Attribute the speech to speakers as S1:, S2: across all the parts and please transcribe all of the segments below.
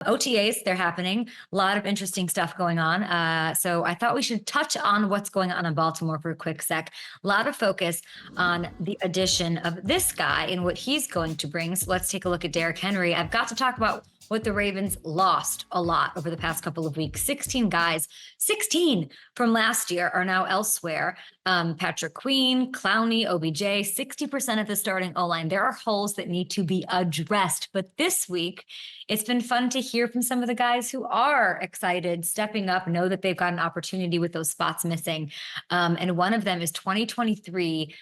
S1: OTAs, they're happening. A lot of interesting stuff going on. So I thought we should touch on what's going on in Baltimore for a quick sec. A lot of focus on the addition of this guy and what he's going to bring. So let's take a look at Derrick Henry. I've got to talk about what the Ravens lost a lot over the past couple of weeks. 16 guys, 16 from last year are now elsewhere. Patrick Queen, Clowney, OBJ, 60% of the starting O-line. There are holes that need to be addressed. But this week, it's been fun to hear from some of the guys who are excited, stepping up, know that they've got an opportunity with those spots missing. And one of them is 2023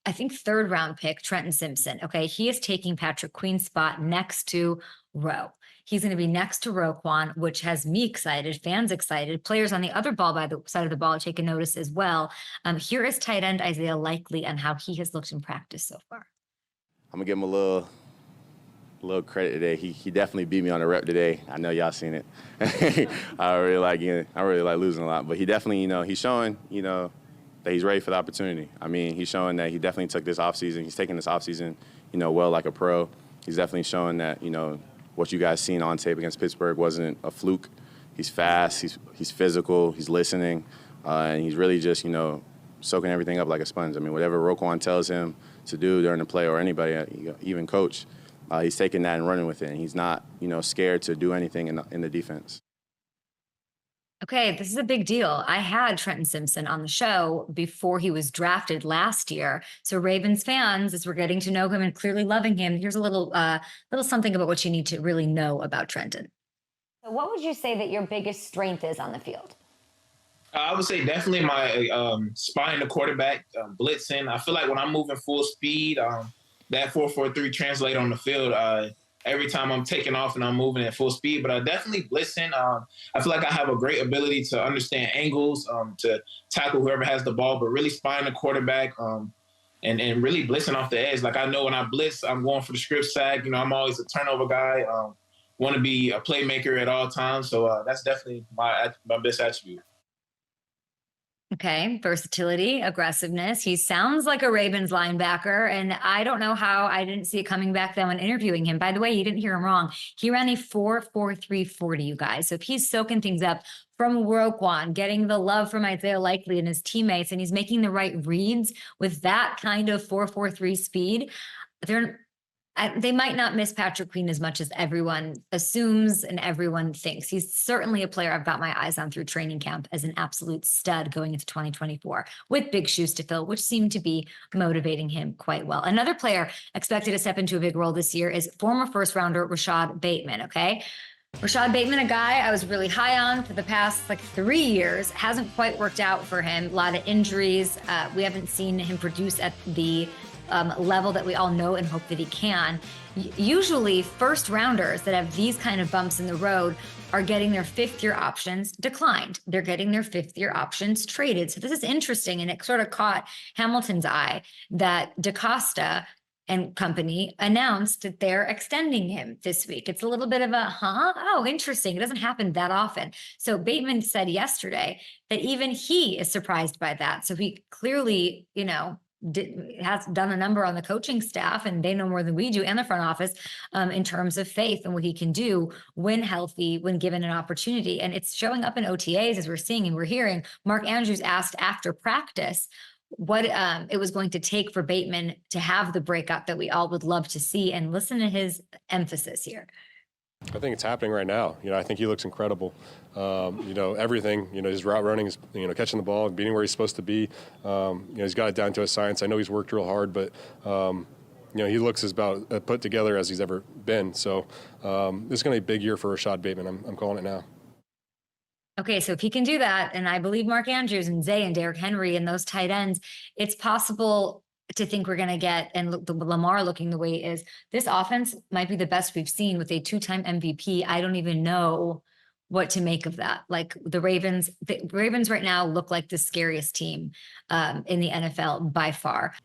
S1: I think third round pick, Trenton Simpson. Okay. He is taking Patrick Queen's spot next to Rowe. He's going to be next to Roquan, which has me excited, fans excited, players on the other ball by the side of the ball taking notice as well. Here is tight end Isaiah Likely and how he has looked in practice so far.
S2: I'm gonna give him a little credit today. He definitely beat me on the rep today. I know y'all seen it. I really like losing a lot, but he definitely, he's showing, that he's ready for the opportunity. I mean, he's showing that he definitely took this offseason. He's taking this offseason, well, like a pro. He's definitely showing that, what you guys seen on tape against Pittsburgh wasn't a fluke. He's fast, he's physical, he's listening, and he's really just, soaking everything up like a sponge. I mean, whatever Roquan tells him to do during the play or anybody, even coach, he's taking that and running with it. And he's not, scared to do anything in the defense.
S1: Okay, this is a big deal. I had Trenton Simpson on the show before he was drafted last year. So Ravens fans, as we're getting to know him and clearly loving him, here's a little something about what you need to really know about Trenton.
S3: So what would you say that your biggest strength is on the field?
S4: I would say definitely my spying the quarterback, blitzing. I feel like when I'm moving full speed, that 4-4-3 translate on the field every time I'm taking off and I'm moving at full speed. But I definitely blitzing. I feel like I have a great ability to understand angles, to tackle whoever has the ball, but really spying the quarterback and really blitzing off the edge. Like I know when I blitz, I'm going for the script sack. I'm always a turnover guy. Want to be a playmaker at all times. So that's definitely my best attribute.
S1: Okay, versatility, aggressiveness. He sounds like a Ravens linebacker, and I don't know how I didn't see it coming back then when interviewing him. By the way, you didn't hear him wrong. He ran a 4.43 40, you guys. So if he's soaking things up from Roquan, getting the love from Isaiah Likely and his teammates, and he's making the right reads with that kind of 4.43 speed, they might not miss Patrick Queen as much as everyone assumes and everyone thinks. He's certainly a player I've got my eyes on through training camp as an absolute stud going into 2024 with big shoes to fill, which seem to be motivating him quite well. Another player expected to step into a big role this year is former first rounder Rashad Bateman, okay? Rashad Bateman, a guy I was really high on for the past 3 years, hasn't quite worked out for him. A lot of injuries. We haven't seen him produce at the level that we all know and hope that he can. Usually first rounders that have these kind of bumps in the road are getting their fifth year options declined. They're getting their fifth year options traded. So this is interesting. And it sort of caught Hamilton's eye that DaCosta and company announced that they're extending him this week. It's a little bit of a, oh, interesting. It doesn't happen that often. So Bateman said yesterday that even he is surprised by that. So he clearly, has done a number on the coaching staff, and they know more than we do, and the front office, in terms of faith and what he can do when healthy, when given an opportunity. And it's showing up in OTAs as we're seeing and we're hearing. Mark Andrews asked after practice what it was going to take for Bateman to have the breakout that we all would love to see, and listen to his emphasis here.
S5: I think it's happening right now. I think he looks incredible. Everything, his route running is, catching the ball and being where he's supposed to be. He's got it down to a science. I know he's worked real hard, but, he looks as about put together as he's ever been. So this is going to be a big year for Rashad Bateman. I'm calling it now.
S1: Okay, so if he can do that, and I believe Mark Andrews and Zay and Derrick Henry and those tight ends, it's possible to think we're going to get, and the Lamar looking the way it is, this offense might be the best we've seen with a 2-time MVP. I don't even know what to make of that. Like the Ravens right now look like the scariest team in the NFL by far.